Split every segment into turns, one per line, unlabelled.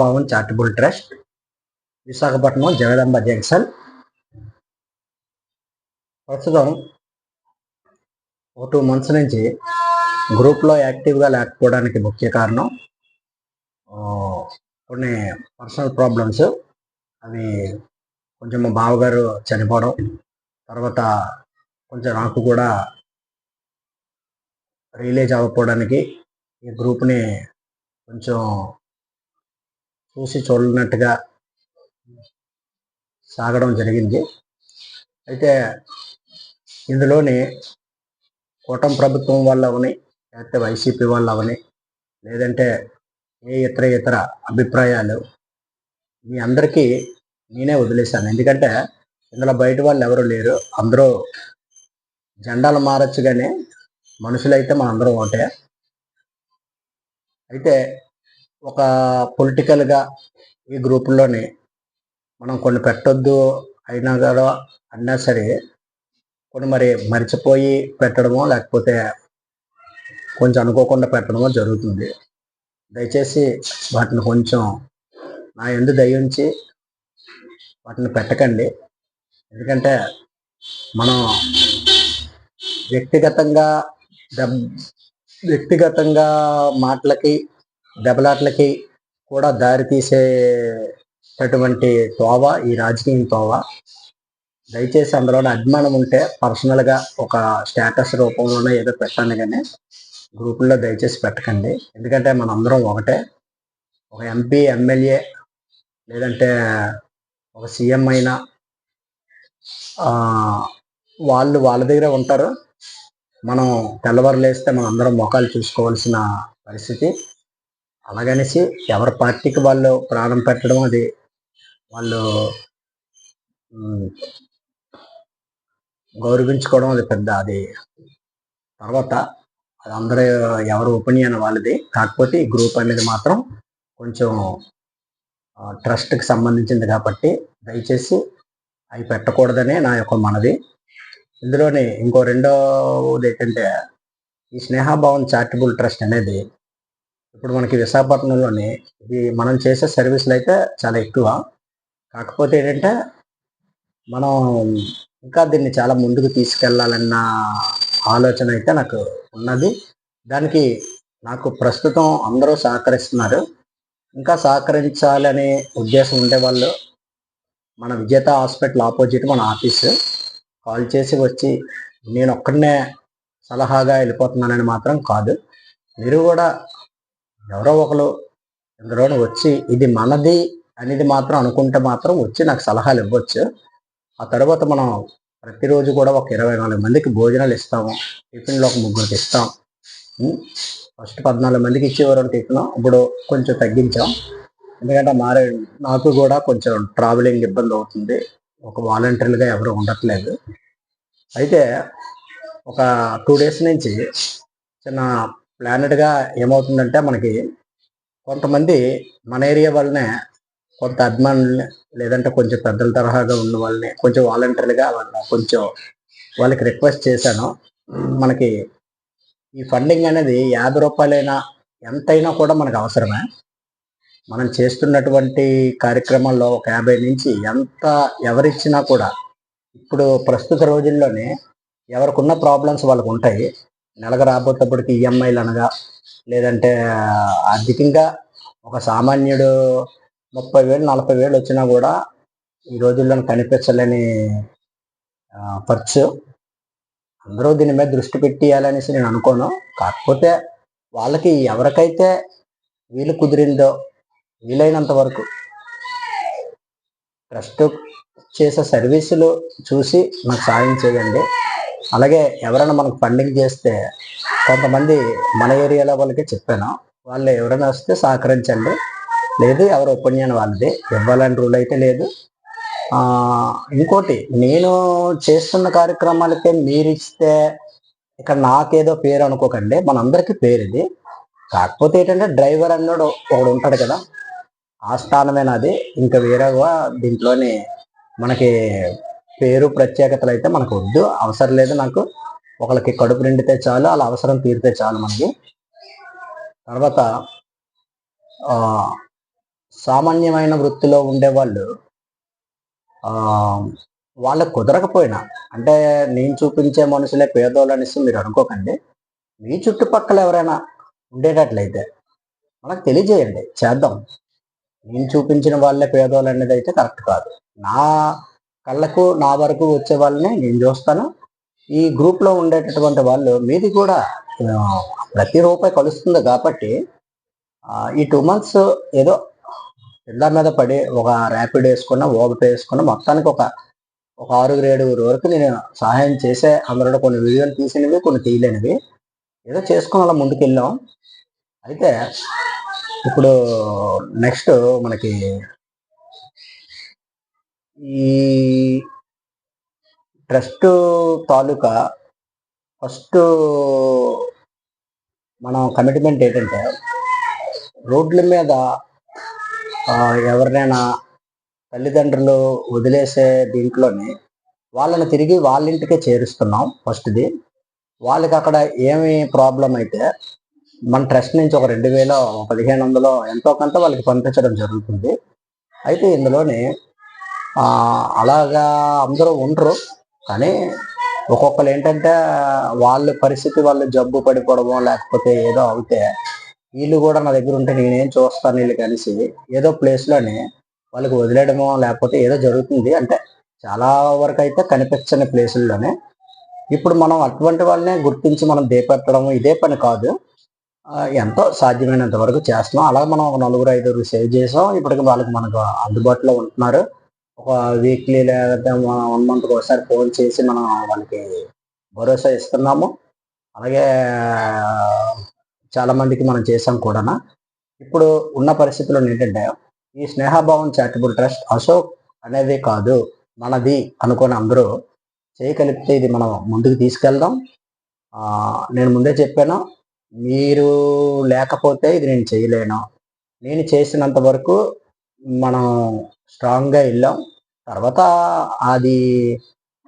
Bhavan charitable trust, Visakhapatnam Jagadamba junction. ప్రస్తుతం ఒక 2 months నుంచి గ్రూప్లో యాక్టివ్గా లేకపోవడానికి ముఖ్య కారణం కొన్ని పర్సనల్ ప్రాబ్లమ్స్. అవి కొంచెం మా బావగారు చనిపోవడం, తర్వాత కొంచెం నాకు కూడా రిలీజ్ అవ్వకపోవడానికి ఈ గ్రూప్ని కొంచెం చూసి చూడనట్టుగా సాగడం జరిగింది. అయితే ఇందులోని కూటమి ప్రభుత్వం వల్ల అవని, లేకపోతే వైసీపీ వల్ల అవని, లేదంటే ఏ ఇతర అభిప్రాయాలు మీ అందరికీ నేనే వదిలేశాను. ఎందుకంటే ఇందులో బయట వాళ్ళు ఎవరు లేరు. అందరూ జెండాలు మారచ్చు కానీ మనుషులైతే మనందరం ఒకటే. అయితే ఒక పొలిటికల్గా ఈ గ్రూపుల్లోని మనం కొన్ని పెట్టొద్దు అయినా కూడా అన్నా సరే కొన్ని మరి మర్చిపోయి పెట్టడమో లేకపోతే కొంచెం అనుకోకుండా పెట్టడమో జరుగుతుంది. దయచేసి వాటిని కొంచెం నా యందు దయ ఉంచి వాటిని పెట్టకండి. ఎందుకంటే మనం వ్యక్తిగతంగా మాటలకి, దెబ్బలాట్లకి కూడా దారి తీసేటటువంటి తోవ ఈ రాజకీయం తోవ. దయచేసి అందులో అభిమానం ఉంటే పర్సనల్గా ఒక స్టేటస్ రూపంలోనే ఏదో పెట్టండి, కానీ గ్రూపుల్లో దయచేసి పెట్టకండి. ఎందుకంటే మన అందరం ఒకటే. ఒక ఎంపీ, ఎమ్మెల్యే, లేదంటే ఒక సీఎం అయినా వాళ్ళు వాళ్ళ దగ్గరే ఉంటారు. మనం తెల్లవారు లేస్తే మనం అందరం ముఖాలు చూసుకోవాల్సిన పరిస్థితి. అలాగనేసి ఎవరి పార్టీకి వాళ్ళు ప్రాణం పెట్టడం, అది వాళ్ళు గౌరవించుకోవడం, అది పెద్ద అది తర్వాత అది అందరూ ఎవరి ఒపీనియన్ వాళ్ళది. కాకపోతే ఈ గ్రూప్ అనేది మాత్రం కొంచెం ట్రస్ట్కి సంబంధించింది కాబట్టి దయచేసి అవి పెట్టకూడదనే నా యొక్క మనవి. ఇందులోని ఇంకో రెండవది ఏంటంటే, ఈ స్నేహభావన్ చారిటబుల్ ట్రస్ట్ అనేది ఇప్పుడు మనకి విశాఖపట్నంలోని ఇది మనం చేసే సర్వీసులు అయితే చాలా ఎక్కువ. కాకపోతే ఏంటంటే మనం ఇంకా దీన్ని చాలా ముందుకు తీసుకెళ్లాలన్న ఆలోచన అయితే నాకు ఉన్నది. దానికి నాకు ప్రస్తుతం అందరూ సహకరిస్తున్నారు. ఇంకా సహకరించాలనే ఉద్దేశం ఉండేవాళ్ళు మన విజేత హాస్పిటల్ ఆపోజిట్ మన ఆఫీసు కాల్ చేసి వచ్చి నేను ఒక్కడనే సలహాగా వెళ్ళిపోతున్నానని మాత్రం కాదు. మీరు కూడా ఎవరో ఒకరు ఇందులోనే వచ్చి ఇది మనది అనేది మాత్రం అనుకుంటే మాత్రం వచ్చి నాకు సలహాలు ఇవ్వచ్చు. ఆ తర్వాత మనం ప్రతిరోజు కూడా ఒక 24 మందికి భోజనాలు ఇస్తాము. టిఫిన్లో ఒక 3కి ఇస్తాం. ఫస్ట్ 14 మందికి ఇచ్చేవారు టిఫిన్, ఇప్పుడు కొంచెం తగ్గించాం. ఎందుకంటే నాకు కూడా కొంచెం ట్రావెలింగ్ ఇబ్బంది అవుతుంది. ఒక వాలంటీర్లుగా ఎవరు ఉండట్లేదు. అయితే ఒక 2 డేస్ నుంచి చిన్న ప్లానెడ్గా ఏమవుతుందంటే, మనకి కొంతమంది మన ఏరియా వాళ్ళనే కొంత అభిమానుల్ని, లేదంటే కొంచెం పెద్దల తరహాగా ఉన్న వాళ్ళని కొంచెం వాలంటీర్లుగా కొంచెం వాళ్ళకి రిక్వెస్ట్ చేశాను. మనకి ఈ ఫండింగ్ అనేది 50 రూపాయలైనా ఎంతైనా కూడా మనకు అవసరమే. మనం చేస్తున్నటువంటి కార్యక్రమాల్లో ఒక 50 నుంచి ఎంత ఎవరిచ్చినా కూడా ఇప్పుడు ప్రస్తుత రోజుల్లోనే ఎవరికున్న ప్రాబ్లమ్స్ వాళ్ళకు ఉంటాయి. నెలకు రాబోయేటప్పటికి ఈఎంఐలు అనగా, లేదంటే ఆర్థికంగా ఒక సామాన్యుడు 30,000 40,000 వచ్చినా కూడా ఈ రోజుల్లో కనిపించలేని ఖర్చు. అందరూ దీని మీద దృష్టి పెట్టియాలనేసి నేను అనుకోను. కాకపోతే వాళ్ళకి ఎవరికైతే వీలు కుదిరిందో వీలైనంత వరకు ట్రస్ట్ చేసే సర్వీసులు చూసి నాకు సాయం చేయండి. అలాగే ఎవరైనా మనకు ఫండింగ్ చేస్తే కొంతమంది మన ఏరియాలో వాళ్ళకి చెప్పాను, వాళ్ళు ఎవరైనా వస్తే సహకరించండి. లేదు ఎవరి ఒపీనియన్ వాళ్ళది, ఇవ్వాలని రూల్ అయితే లేదు. ఇంకోటి, నేను చేస్తున్న కార్యక్రమాలకే మీరు ఇస్తే ఇక్కడ నాకేదో పేరు అనుకోకండి, మనందరికీ పేరు ఇది. కాకపోతే ఏంటంటే డ్రైవర్ అన్నాడు ఒకడు ఉంటాడు కదా, ఆ స్థానమే నాది. ఇంకా వేరేగా దీంట్లోని మనకి పేరు ప్రత్యేకతలు అయితే మనకు వద్దు, అవసరం లేదు. నాకు ఒకరికి కడుపు నిండితే చాలు, అలా అవసరం తీరితే చాలు మనకి. తర్వాత సామాన్యమైన వృత్తిలో ఉండేవాళ్ళు వాళ్ళకు కుదరకపోయినా, అంటే నేను చూపించే మనుషులే పేదోళ్ళనేసి మీరు అనుకోకండి. మీ చుట్టుపక్కల ఎవరైనా ఉండేటట్లయితే మనకు తెలియజేయండి, చేద్దాం. నేను చూపించిన వాళ్ళే పేదోళ్ళనేది అయితే కరెక్ట్ కాదు. నా కళ్ళకు నా వరకు వచ్చే వాళ్ళని నేను చూస్తాను. ఈ గ్రూప్లో ఉండేటటువంటి వాళ్ళు మీది కూడా ప్రతి రూపాయి కలుస్తుంది కాబట్టి ఈ 2 మంత్స్ ఏదో పిల్ల మీద పడి ఒక ర్యాపిడ్ వేసుకున్న, ఓబర్ వేసుకున్న, మొత్తానికి ఒక 6, 7 వరకు నేను సహాయం చేసే, అందులో కొన్ని వీడియోలు తీసినవి, కొన్ని తీయలేనివి ఏదో చేసుకుని అలా ముందుకెళ్ళాం. అయితే ఇప్పుడు నెక్స్ట్ మనకి ఈ ట్రస్ట్ తాలూకా ఫస్ట్ మనం కమిట్మెంట్ ఏంటంటే, రోడ్ల మీద ఎవరినైనా తల్లిదండ్రులు వదిలేసే దీంట్లోని వాళ్ళని తిరిగి వాళ్ళ ఇంటికే చేరుస్తున్నాం ఫస్ట్ది. వాళ్ళకి అక్కడ ఏమి ప్రాబ్లం అయితే మన ట్రస్ట్ నుంచి ఒక 2000, 1500 ఎంతో కొంత వాళ్ళకి పంపించడం జరుగుతుంది. అయితే ఇందులోని అలాగా అందరూ ఉండరు, కానీ ఒక్కొక్కరు ఏంటంటే వాళ్ళ పరిస్థితి, వాళ్ళు జబ్బు పడిపోవడమో లేకపోతే ఏదో అవుతే వీళ్ళు కూడా నా దగ్గర ఉంటే నేనేం చూస్తాను వీళ్ళు కలిసి ఏదో ప్లేస్లోని వాళ్ళకి వదిలేయడమో లేకపోతే ఏదో జరుగుతుంది. అంటే చాలా వరకు అయితే కనిపించని ప్లేసుల్లోనే ఇప్పుడు మనం అటువంటి వాళ్ళనే గుర్తించి మనం దేపెట్టడం ఇదే పని కాదు. ఎంతో సాధ్యమైనంత వరకు చేస్తున్నాం. అలాగే మనం ఒక 4, 5 సేవ్ చేసాం. ఇప్పటికి వాళ్ళకి మనకు అందుబాటులో ఉంటున్నారు. ఒక వీక్లీ లేకపోతే 1 మంత్కి ఒకసారి ఫోన్ చేసి మనం వాళ్ళకి భరోసా ఇస్తున్నాము. అలాగే చాలా మందికి మనం చేసాం కూడా. ఇప్పుడు ఉన్న పరిస్థితుల్లో ఏంటంటే ఈ స్నేహభావం చారిటబుల్ ట్రస్ట్ అశోక్ అనేది కాదు, మనది అనుకొని అందరూ చేయగలిగితే ఇది మనం ముందుకు తీసుకెళ్దాం. నేను ముందే చెప్పాను, మీరు లేకపోతే ఇది నేను చేయలేను. నేను చేసినంత వరకు మనం స్ట్రాంగ్గా వెళ్ళాం. తర్వాత అది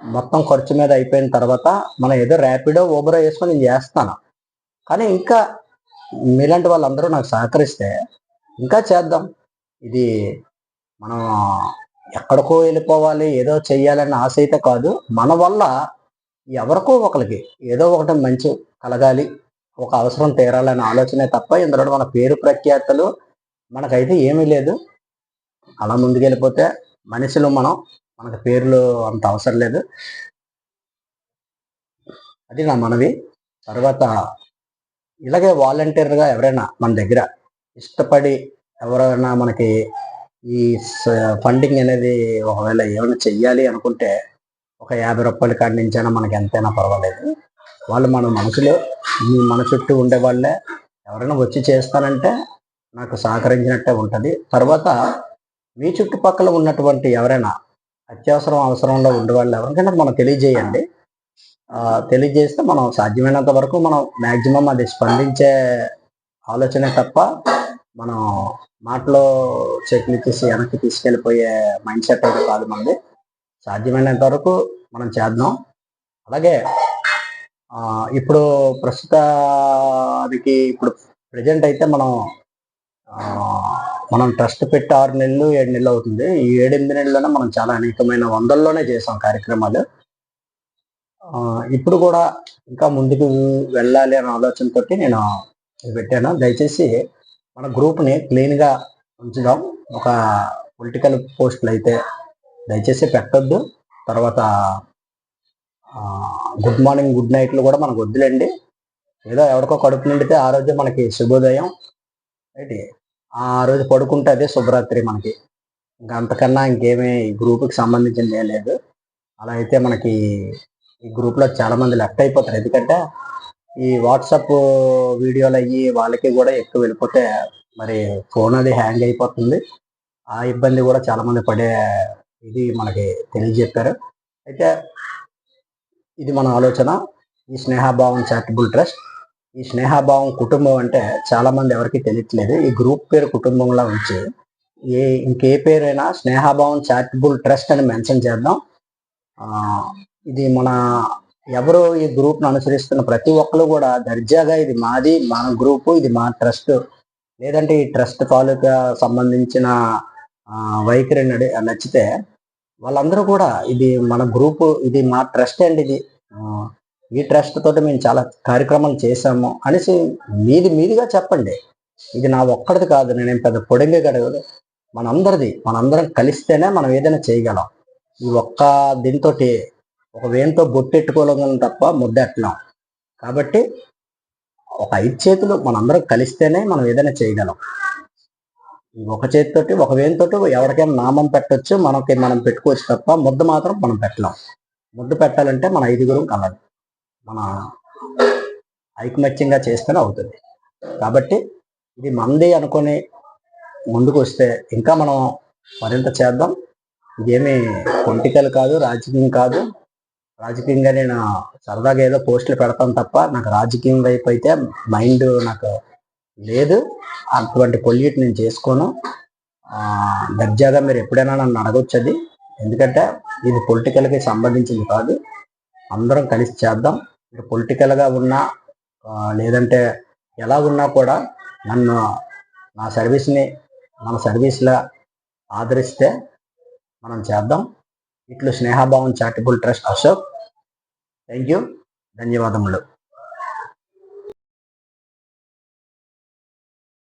మొత్తం ఖర్చు మీద అయిపోయిన తర్వాత మనం ఏదో ర్యాపిడో ఊబరో వేసుకొని నేను చేస్తాను. కానీ ఇంకా మీలాంటి వాళ్ళందరూ నాకు సహకరిస్తే ఇంకా చేద్దాం. ఇది మనం ఎక్కడికో వెళ్ళిపోవాలి, ఏదో చెయ్యాలన్న ఆశ అయితే కాదు. మన వల్ల ఎవరికో ఒకరికి ఏదో ఒకటి మంచి కలగాలి, ఒక అవసరం తీరాలనే ఆలోచనే తప్ప ఇందులో మన పేరు ప్రఖ్యాతలు మనకైతే ఏమీ లేదు. అలా ముందుకెళ్ళిపోతే మనుషులు మనకు పేర్లు అంత అవసరం లేదు. అది నా మనవి. తర్వాత ఇలాగే వాలంటీర్గా ఎవరైనా మన దగ్గర ఇష్టపడి ఎవరైనా మనకి ఈ ఫండింగ్ అనేది ఒకవేళ ఏమైనా చెయ్యాలి అనుకుంటే ఒక 50 రూపాయల కాడి నుంచైనా మనకి ఎంతైనా పర్వాలేదు. వాళ్ళు మన మనుషులు, మన చుట్టూ ఉండే వాళ్ళే. ఎవరైనా వచ్చి చేస్తానంటే నాకు సహకరించినట్టే ఉంటుంది. తర్వాత మీ చుట్టుపక్కల ఉన్నటువంటి ఎవరైనా అవసరంలో ఉండేవాళ్ళు ఎవరికైనా మనం తెలియజేయండి. తెలియజేస్తే మనం సాధ్యమైనంత వరకు మనం మ్యాక్సిమం అది స్పందించే ఆలోచనే తప్ప మనం మాటలో చెక్లు ఇచ్చేసి వెనక్కి తీసుకెళ్ళిపోయే మైండ్ సెట్ అయితే కాదు మనది. సాధ్యమైనంత వరకు మనం చేద్దాం. అలాగే ఇప్పుడు ప్రస్తుతానికి ఇప్పుడు ప్రజెంట్ అయితే మనం ట్రస్ట్ పెట్టి 6 నెలలు 7 నెలలు అవుతుంది. ఈ 7-8 నెలల్లోనే మనం చాలా అనేకమైన వందల్లోనే చేసాం కార్యక్రమాలు. ఇప్పుడు కూడా ఇంకా ముందుకు వెళ్ళాలి అనే ఆలోచనతోటి నేను పెట్టాను. దయచేసి మన గ్రూప్ని క్లీన్గా ఉంచుదాం. ఒక పొలిటికల్ పోస్టులు అయితే దయచేసి పెట్టొద్దు. తర్వాత గుడ్ మార్నింగ్, గుడ్ నైట్లు కూడా మనకు వద్దులేండి. ఏదో ఎవరికో కడుపు నిండితే ఆ రోజే మనకి శుభోదయం ఏంటి, ఆ రోజు పడుకుంటే అదే శుభరాత్రి మనకి. ఇంకా అంతకన్నా ఇంకేమీ ఈ గ్రూప్కి సంబంధించింది ఏం లేదు. అలా అయితే మనకి ఈ గ్రూప్లో చాలామంది లెఫ్ట్ అయిపోతారు. ఎందుకంటే ఈ వాట్సాప్ వీడియోలు అయ్యి వాళ్ళకి కూడా ఎక్కువ వెళ్ళిపోతే మరి ఫోన్ అది హ్యాంగ్ అయిపోతుంది. ఆ ఇబ్బంది కూడా చాలామంది పడే ఇది మనకి తెలియజెప్పారు. అయితే ఇది మన ఆలోచన. ఈ స్నేహభావం చారిటబుల్ ట్రస్ట్, ఈ స్నేహభావం కుటుంబం అంటే చాలామంది ఎవరికి తెలియట్లేదు. ఈ గ్రూప్ పేరు కుటుంబంలో ఉంచి ఇంకే పేరైనా స్నేహభావం చారిటబుల్ ట్రస్ట్ అని మెన్షన్ చేద్దాం. ఇది ఎవరు ఈ గ్రూప్ను అనుసరిస్తున్న ప్రతి ఒక్కరు కూడా దర్జాగా ఇది మాది, మన గ్రూపు, ఇది మా ట్రస్ట్ లేదంటే ఈ ట్రస్ట్ తాలూకా సంబంధించిన వైఖరి నచ్చితే వాళ్ళందరూ కూడా ఇది మన గ్రూపు, ఇది మా ట్రస్ట్ అండి, ఇది ఈ ట్రస్ట్ తోటి మేము చాలా కార్యక్రమాలు చేశాము అనేసి మీదిగా చెప్పండి. ఇది నా ఒక్కడిది కాదు, నేనేం పెద్ద పొడింగే గడగదు, మనందరం కలిస్తేనే మనం ఏదైనా చేయగలం. ఈ ఒక్క దీంతో ఒక వేణుతో బొట్టెట్టుకోగలం తప్ప ముద్దెట్టలేం. కాబట్టి ఒక 5 చేతులు మనందరం కలిస్తేనే మనం ఏదైనా చేయగలం. ఈ ఒక చేతితోటి, ఒక వేణుతోటి ఎవరికైనా నామం పెట్టొచ్చు, మనం పెట్టుకోవచ్చు తప్ప ముద్ద మాత్రం మనం పెట్టలేం. ముద్దు పెట్టాలంటే మన 5గురం కలదు, మన ఐకమత్యంగా చేస్తేనే అవుతుంది. కాబట్టి ఇది మంది అనుకొని ముందుకు వస్తే ఇంకా మనం మరింత చేద్దాం. ఇదేమి పొలిటికల్ కాదు, రాజకీయం కాదు. రాజకీయంగా నేను సరదాగా ఏదో పోస్టులు పెడతాను తప్ప నాకు రాజకీయం వైపు అయితే మైండ్ నాకు లేదు. అటువంటి పొల్యూట్ నేను చేసుకోను. దర్జాగా మీరు ఎప్పుడైనా నన్ను అడగొచ్చు అది. ఎందుకంటే ఇది పొలిటికల్కి సంబంధించింది కాదు. అందరం కలిసి చేద్దాం. మీరు పొలిటికల్గా ఉన్నా లేదంటే ఎలా ఉన్నా కూడా నన్ను, నా సర్వీస్ని మన సర్వీస్లా ఆదరిస్తే మనం చేద్దాం. ఇట్లు Snehabhavam charitable trust Ashok. Thank you. ధన్యవాదములు.